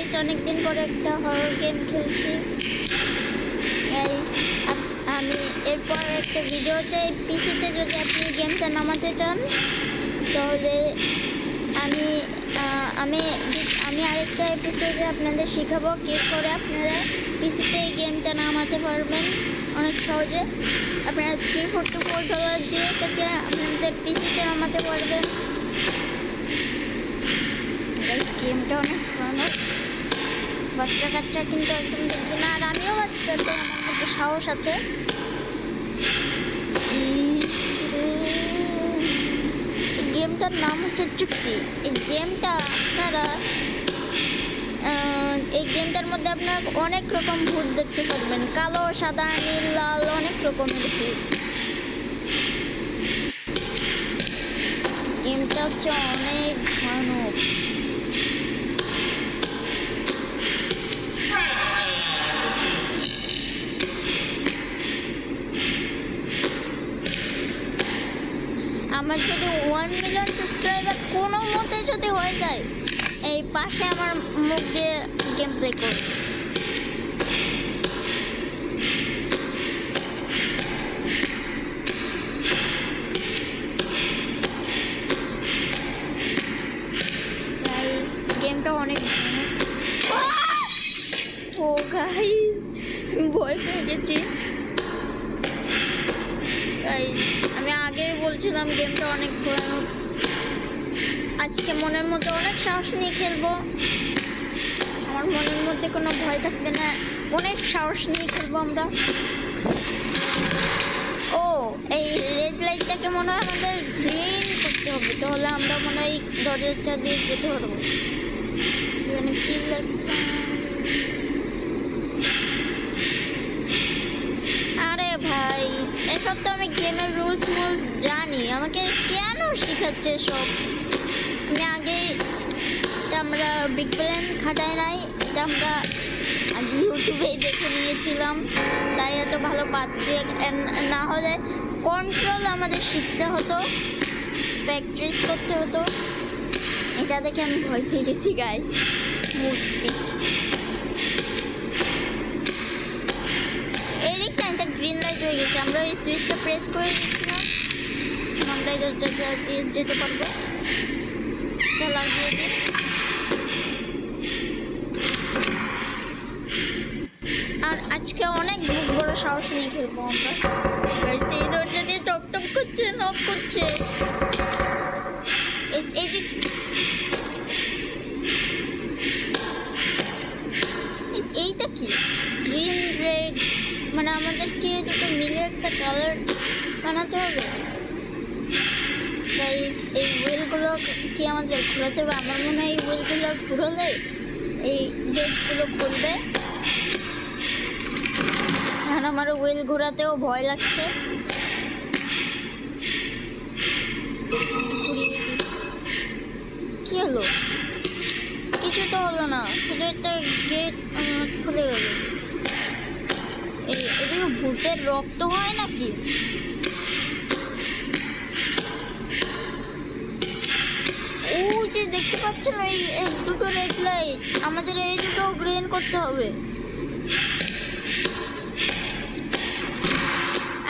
Guys, অনেকদিন পরে একটা হরর গেম খেলছি গাইস। আমি এরপর একটা ভিডিওতে পিসিতে যদি আপনি গেমটা নামাতে চান তাহলে আমি আমি আমি আরেকটা এপিসোডে আপনাদের শেখাবো কী করে আপনারা পিসিতে এই গেমটা নামাতে পারবেন অনেক সহজে। আপনারা $344 দিয়ে তাকে আপনাদের পিসিতে নামাতে পারবেন। গেমটা অনেক ভালো, বাচ্চা কাচ্চা কিন্তু একদম দেখবে না, আর আমিও বাচ্চা, তো আমার মধ্যে সাহস আছে। গেমটার নাম হচ্ছে চুক্তি। এই গেমটা আপনারা এই গেমটার মধ্যে আপনারা অনেক রকম ভূত দেখতে পারবেন, কালো, সাদা, নীল, লাল, অনেক রকমের ভূত। গেমটা হচ্ছে অনেক ভয়ানক। আমার যদি 1 মিলিয়ন সাবস্ক্রাইবার কোনো মতে যদি হয়ে যায়, এই পাশে আমার মুখ দিয়ে গেম প্লে করব। গেমটা অনেক ও গাইস, ভয় পেয়ে গেছি। আমি আগেই বলছিলাম গেমটা অনেক ভয়ানক। আজকে মনের মধ্যে অনেক সাহস নিয়ে খেলবো। আমার মনের মধ্যে কোনো ভয় থাকবে না, অনেক সাহস নিয়ে খেলবো আমরা। ও, এই রেড লাইটটাকে মনে হয় আমাদের গ্রিন করতে হবে, তাহলে আমরা মনে হয় দরজাটা দিয়ে যেতে পারবো। কি লাগবে? আরে ভাই, এসব তো আমি গেমের রুলস জানি, আমাকে কেন শেখাচ্ছে সব? আমি আগে আমরা বিগ প্ল্যান খাটাই নাই, এটা আমরা আগে ইউটিউবেই দেখে নিয়েছিলাম, তাই এত ভালো পাচ্ছি। না হলে কন্ট্রোল আমাদের শিখতে হতো, প্র্যাকটিস করতে হতো। এটা দেখে আমি ভয় পেয়ে গেছি গাইস। মূর্তি এই রিক্সা, এটা গ্রিন লাইট হয়ে গেছে, আমরা এই সুইচটা প্রেস করে দিচ্ছিলাম, আমরা এই দরজা দিয়ে যেতে পারবো। এটা লাগিয়ে দিই। আর আজকে অনেক বড় সাহস নিয়ে খেলবো আমরা গাইস। এই দরজা দিয়ে টক টক করছে, নক করছে। এই যে এইটা কি গ্রিন রেড, মানে আমাদেরকে দুটো মিলে একটা কালার বানাতে হবে গাইস। এই হুইলগুলো কি আমাদের ঘোরাতে হবে? আমার মনে হয় এই হুইলগুলো ঘুরলে এই গেটগুলো খুলবে। আর আমার হুইল ঘোরাতেও ভয় লাগছে। কি হলো? কিছু তো হলো না, শুধু একটা গেট খুলে গেল। এটা ভূতের রক্ত হয় নাকি? ও যে দেখতে পাচ্ছেন এই দুটো রেড লাইট, আমাদের এই দুটো গ্রিন করতে হবে।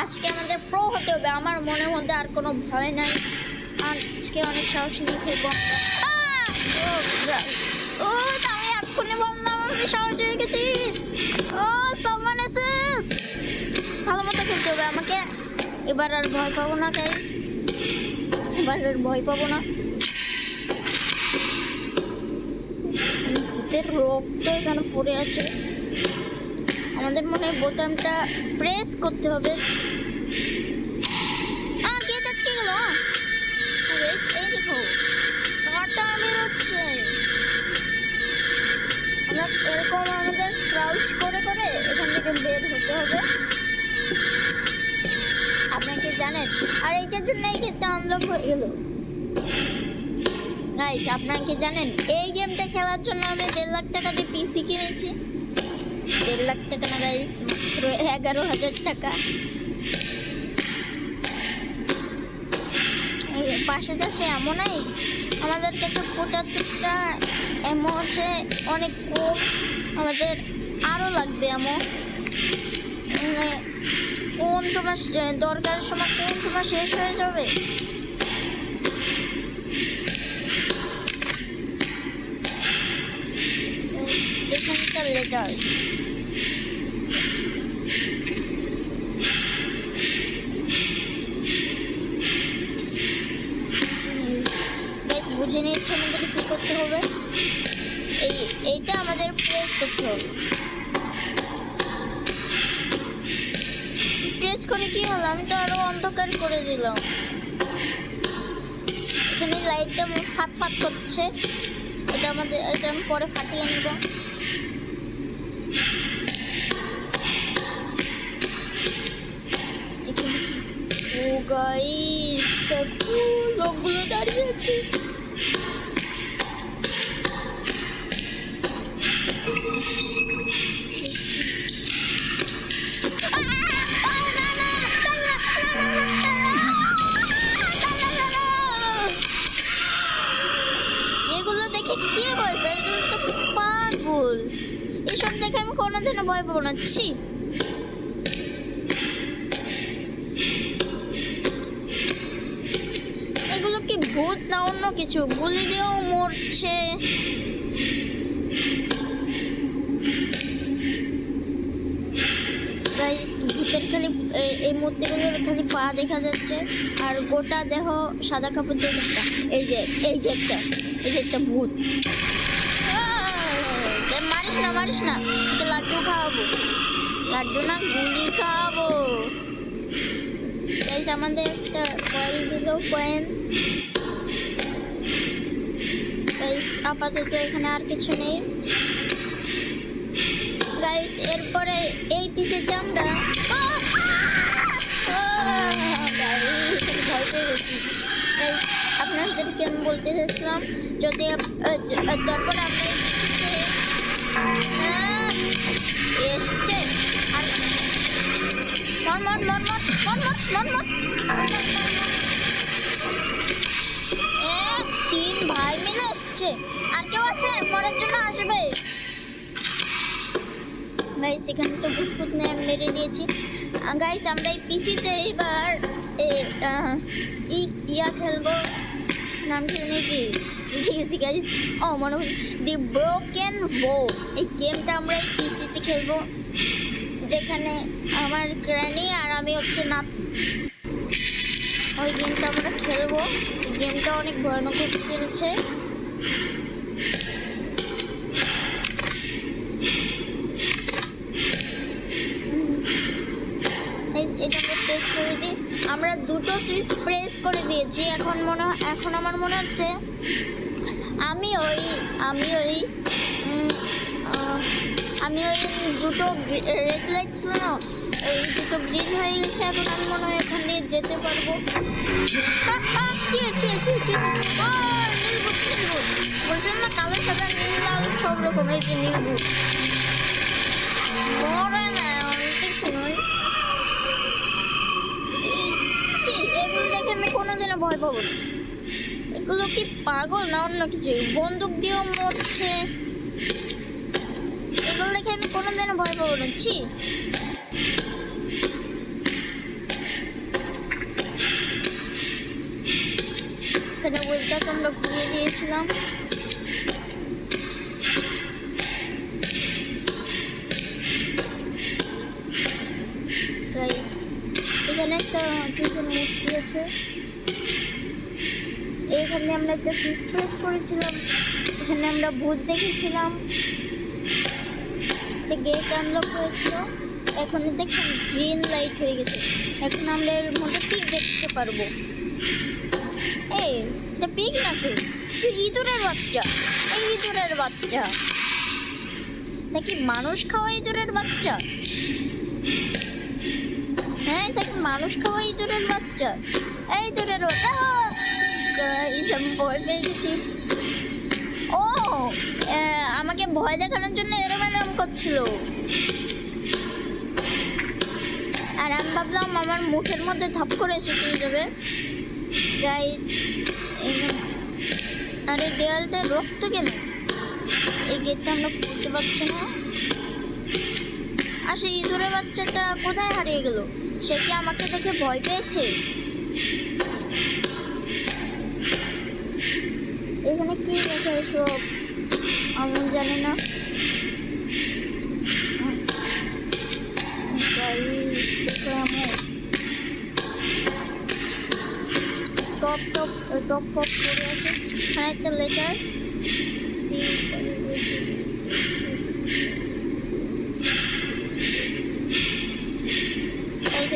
আজকে আমাদের প্রো হতে হবে, আমার মনের মধ্যে আর কোনো ভয় নাই। আজকে অনেক সাহস নিয়ে খেলবো আমরা। ও, আমি এক্ষুনি বললাম আমি সাহস হয়ে গেছি। ও, সালমান এসেস, ভালো মতো খেলতে হবে আমাকে। এবার আর ভয় পাবো না গাইস, এবার আর ভয় পাবো না। ভূতের রক্ত এখানে পড়ে আছে, আমাদের মনে হয় বোতামটা প্রেস করতে হবে। গেট আটকে গেল। এই দেখো কাটা বেরোচ্ছে। আমরা এরকম আমাদের ক্রাউচ করে করে এখান থেকে বের হতে হবে, আপনাকে জানেন। আর এইটার জন্য এই গেটটা আনলক হয়ে গেল গাইস। আপনারা কি জানেন এই গেমটা খেলার জন্য আমি 1.5 লাখ টাকা দিয়ে পিসি কিনেছি। 1.5 লাখ টাকা না গাইস, মাত্র 11,000 টাকা। পাশে চাষে এমনই আমাদের কাছে 75টা এমো হচ্ছে অনেক কম, আমাদের আরও লাগবে এমো। মানে কোন সময় দরকারের সময় কোন সময় শেষ হয়ে যাবে। এখানকার লেটার বুঝে নিচ্ছে আমাদের কি করতে হবে। এইটা আমাদের প্রেস করতে হবে। প্রেস করে কি হলো, আমি তো আরো অন্ধকার করে দিলাম। এখানে লাইটটা ফাট ফাট করছে, এটা আমি পরে ফাটিয়ে নিব। এখানে কি, ও গাইস দেখো লোকগুলো দাঁড়িয়ে আছে। এগুলো দেখে কে ভয় পায়? এগুলো তো পাগল। এসব দেখে আমি কোনোদিনও ভয় পাবো না। ছি, এগুলো কি ভূত না অন্য কিছু? গুলি দিয়েও মরছে। ভূতের খালি এই মূর্তিগুলোর খালি পা দেখা যাচ্ছে আর গোটা দেহ সাদা কাপড় দিয়ে ঢাকা। এই যে একটা ভূত। মারিস না, তো লাড্ডু খাওয়াবো। লাড্ডু না, গুলি খাওয়াবো। গাইস আমাদের একটা কয়েন দিল, কয়েন। গাইস আপাতত এখানে আর কিছু নেই। গাইস এরপরে এই পিছেতে আমরা আপনাদেরকে আমি বলতে চাচ্ছিলাম, যদি তারপরে আমরা এসছে তিন ভাই মিলে এসছে। আর কেউ আছে মরার জন্য আসবে? গাইস এখানে তো ভূত মেরে দিয়েছি। গাইস আমরা এই পিসিতে এবার ইয়া খেলবো, নাম জানি কি লিখেছি গাইস, ও মনে হচ্ছে দি ব্রোকেন বো। এই গেমটা আমরা এই পিসিতে খেলবো, যেখানে আমার গ্র্যানি আর আমি হচ্ছে না। ওই গেমটা আমরা খেলবো। গেমটা অনেক ভয়ানক চলছে। এটা আমরা প্রেস করে দিই। আমরা দুটো সুইচ প্রেস করে দিয়েছি। এখন আমার মনে হচ্ছে আমি ওই দুটো রেড লাইট ছিল না, এই দুটো গ্রিন হয়ে গেছে। এখন আমি মনে হয় এখান দিয়ে যেতে পারবো। বলছিলাম না কালো সাদা নীল লাল সব রকম। এই যে নীল ভূত মরে না, এগুলো দেখে আমি কোনোদিনও ভয় পাবো না। এগুলো কি পাগল না অন্য কিছু? বন্দুক দিয়েও মরছে। এগুলো দেখে আমি কোনোদিনও ভয় পাবো না। ছি, এখানে বইটাকে আমরা ঘুরিয়ে দিয়েছিলাম। এখানে একটা কিছুর মূর্তি আছে। এখানে আমরা একটা সুইচ প্রেস করেছিলাম, এখানে আমরা ভূত দেখেছিলাম, একটা গেট আনলক হয়েছিল। এখন দেখছেন গ্রিন লাইট হয়ে গেছে। এখন আমরা এর মধ্যে পিক দেখতে পারবো। এই এটা পিক না, তুই ইঁদুরের বাচ্চা। এই ইঁদুরের বাচ্চা নাকি মানুষ খাওয়া ইঁদুরের বাচ্চা? হ্যাঁ, এটা কি মানুষ খাওয়া ইঁদুরের বাচ্চা? এই ইঁদুরের বাচ্চা ভয় পেয়ে গেছি। ও আমাকে ভয় দেখানোর জন্য এরম করছিল, আর আমি ভাবলাম আমার মুখের মধ্যে থাপ করে এসে চলে যাবে। গাই আর এই দেয়ালটা রক্ত কেন? এই গেটটা আমরা খুলতে পারছি না। আর সেই ইঁদুরের বাচ্চাটা কোথায় হারিয়ে গেল? সে কি আমাকে দেখে ভয় পেয়েছে? এখানে কি লেখা এসব আমি জানি না। টপ টপ টপ ফপ করে আছে। হ্যাঁ একটা লেটার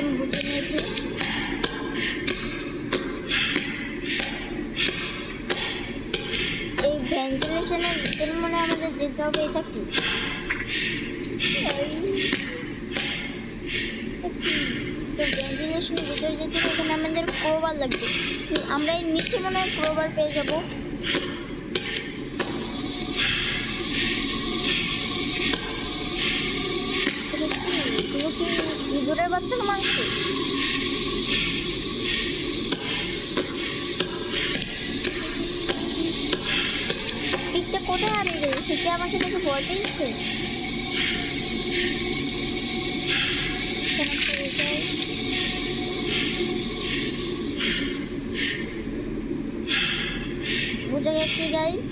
আমি বুঝে নিয়েছি। এই ভেন্টিলেশনের ভিতরে মানে আমাদের যেতে হবে। এটা কি তো ভেন্টিলেশনের ভিতরে যেতে হবে, এখানে আমাদের ক্রোবার লাগবে। আমরা এই নিচে মনে হয় ক্রোবার পেয়ে যাবো। এগুলো কি ইঁদুরের বাচ্চার মাংস? পিকটা কোথায় হারিয়ে গেল? সে কি আমাকে দেখে ভয় পেয়েছে? বুঝে গেছি গাইস,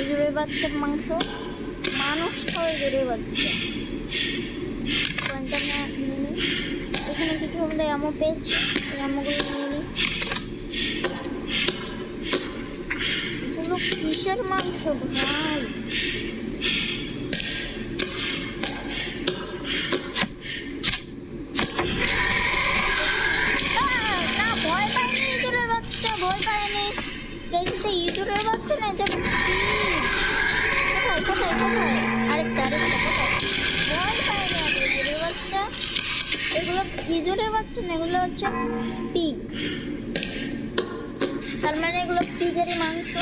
ইঁদুরের বাচ্চার মাংস। মানুষ খাওয়া ইঁদুরের বাচ্চা। এখানে কিছু আমরা আমো পেয়েছি, এই আমগুলো নিয়ে নিই। এগুলো কিসের মাংস ভাই? না ভয় পাইনি, ইঁদুরের বাচ্চা ভয় পাইনি। এটা ইঁদুরের বাচ্চা না, এটা কোথায় কোথায় কোথায়? আরেকটা কোথায়? ভয় পাইনি আমি ইঁদুরের বাচ্চা। এগুলো ইঁদুরের বাচ্চা না, এগুলো হচ্ছে পিগ। তার মানে এগুলো পিগেরই মাংস।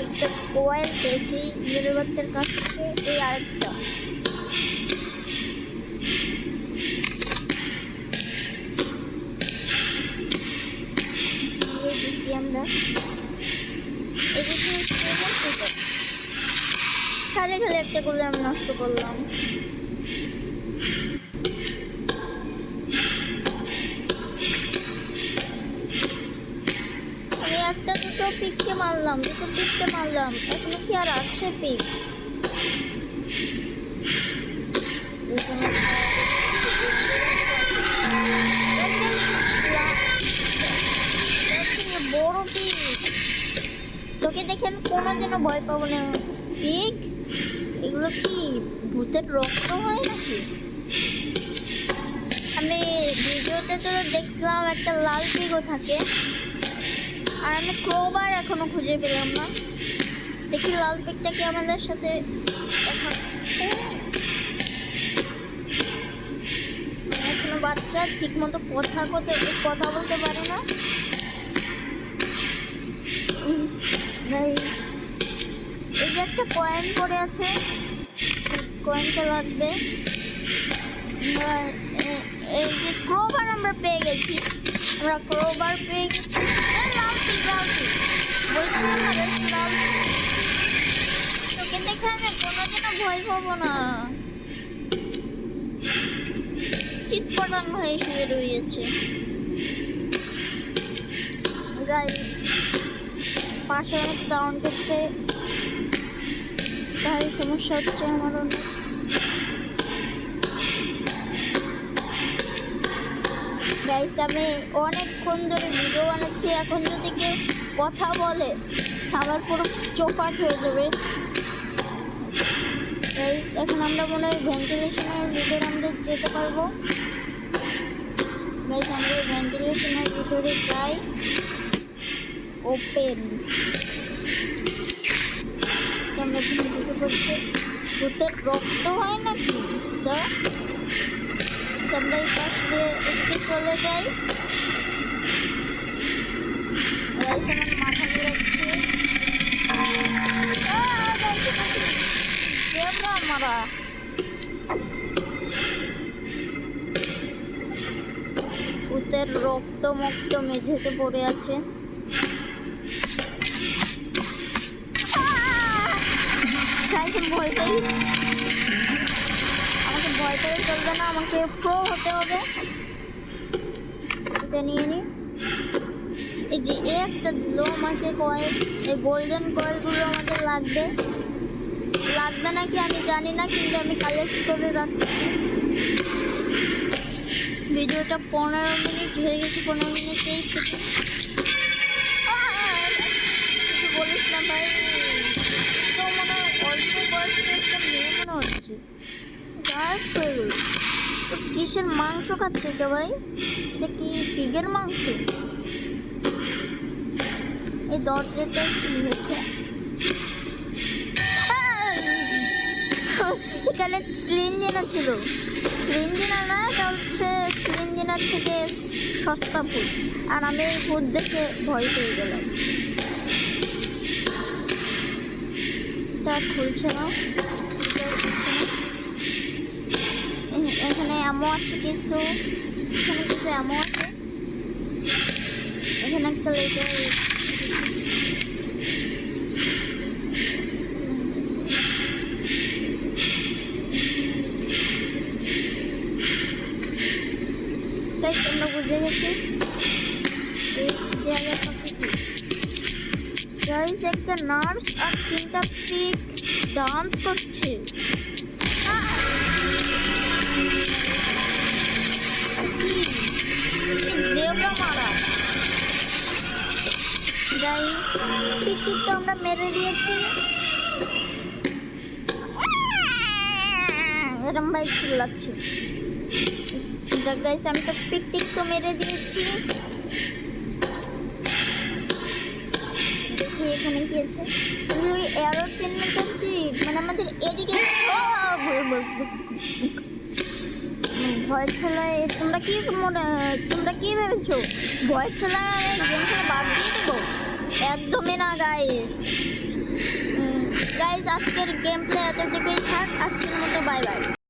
একটা কোয়েল পেয়েছি ইঁদুরের বাচ্চার কাছ থেকে। এই আরেকটা আমরা খালি খালি একটা করলে আমি নষ্ট করলাম। আমি একটা দুটো পিককে মারলাম, এখনো কি আর আছে পিক? বড় পিক, তোকে দেখে আমি কোনোদিনও ভয় পাবো না। পিক এগুলো কি ভূতের রক্ত হয় নাকি? আমি ভিডিওতে তো দেখছিলাম একটা লাল পিকও থাকে। আর আমি ক্রোবার এখনো খুঁজে পেলাম না। দেখি লাল পিকটা কি আমাদের সাথে দেখা। এখনো বাচ্চা, ঠিক মতো কথা বলতে পারে না। এই যে একটা কয়েন পড়ে আছে, কয়েনটা লাগবে। এই যে ক্রোবার আমরা পেয়ে গেছি, বলছিলাম না তোকে দেখে আমি কোনোদিনও ভয় পাবো না। চিৎপটাং হয়ে শুয়ে রয়েছে। গাইস পাশে অনেক সাউন্ড হচ্ছে, তাই সমস্যা হচ্ছে আমার অনেক। গাইস আমি অনেকক্ষণ ধরে ভিডিও বানাচ্ছি, এখন যদি কেউ কথা বলে আমার পুরো চোপাট হয়ে যাবে। গাইস এখন আমরা মনে হয় ভেন্টিলেশনের ভিতরে আমরা যেতে পারবো। গাইস আমরা ভেন্টিলেশনের ভিতরে যাই। ওপেন, আমরা এখানে ঢুকে পড়ছি। ভূতের রক্ত হয় নাকি? তা আমরা এই পাশ দিয়ে এদিকে চলে যাই। আমার মাথা ঘুরাচ্ছে। মারা ভূতের রক্ত মুক্ত মেঝেতে পড়ে আছে। ভয় পেয়ে গেছি। আমাকে ভয় পেয়ে চলবে না, আমাকে প্রো হতে হবে। এটা নিয়ে নি। এই যে একটা দিল আমাকে কয়েল, এই গোল্ডেন কয়েলগুলো আমাদের লাগবে নাকি আমি জানি না, কিন্তু আমি কালেক্ট করে রাখছি। ভিডিওটা 15 মিনিট হয়ে গেছে, 15 মিনিট 23 সেকেন্ড। কিছু বলিস না ভাই, তো মনে হয় অল্প বয়সে একটা মেয়ে মনে হচ্ছে, গায়েব হয়ে গেল। তো কিসের মাংস খাচ্ছে এটা ভাই? এটা কি পিগের মাংস? এই দরজাটা কি হচ্ছে? এখানে স্লিঞ্জিনা ছিল, স্লিঞ্জিনা না, এটা হচ্ছে স্লিঞ্জিনার থেকে সস্তা ফুড। আর আমি এই ফুড দেখে ভয় পেয়ে গেলাম। তা খুলছে না, এখানে এমন আছে কিছু, এখানে কিছু এমন আছে, এখানে একটা লেটার। আমরা বুঝে গেছি এই জায়গাটা কি। গাইস, একটা নার্স আর 3টা পিগ ডান্স করছে। জেব্রা মারা। গাইস, পিগ তো আমরা মেরে দিয়েছি। এরম ভাই চিল্লাচ্ছে। গাইস, আমি তো পিক তো মেরে দিয়েছি। দেখি এখানে কি আছে। ওই এরর চিহ্নটা ঠিক, মানে আমাদের এদিকে ভয়ের ঠেলায় তোমরা কি ভেবেছো? ভয়ের ঠেলায় আমি গেম খেলা বাদ দিয়ে দেবো? একদমই না গাইস। আজকের গেম প্লে এতটুকুই থাক। আজকের মতো বাই বাই।